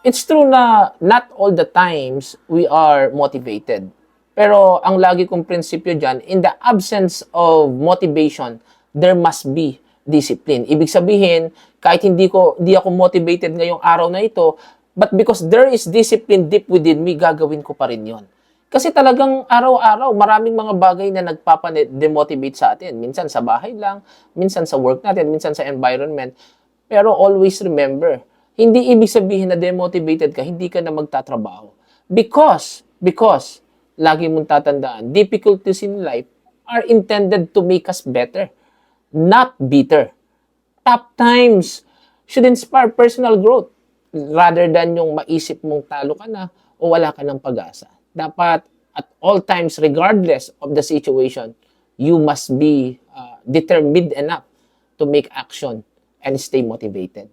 It's true na not all the times we are motivated. Pero ang lagi kong prinsipyo dyan, in the absence of motivation, there must be discipline. Ibig sabihin, kahit hindi ako motivated ngayong araw na ito, but because there is discipline deep within me, gagawin ko pa rin yon. Kasi talagang araw-araw, maraming mga bagay na nagpapa-demotivate sa atin. Minsan sa bahay lang, minsan sa work natin, minsan sa environment. Pero always remember, hindi ibig sabihin na demotivated ka, hindi ka na magtatrabaho. Because, lagi mong tatandaan, difficulties in life are intended to make us better, not bitter. Tough times should inspire personal growth rather than yung maisip mong talo ka na o wala ka ng pag-asa. Dapat at all times, regardless of the situation, you must be determined enough to make action and stay motivated.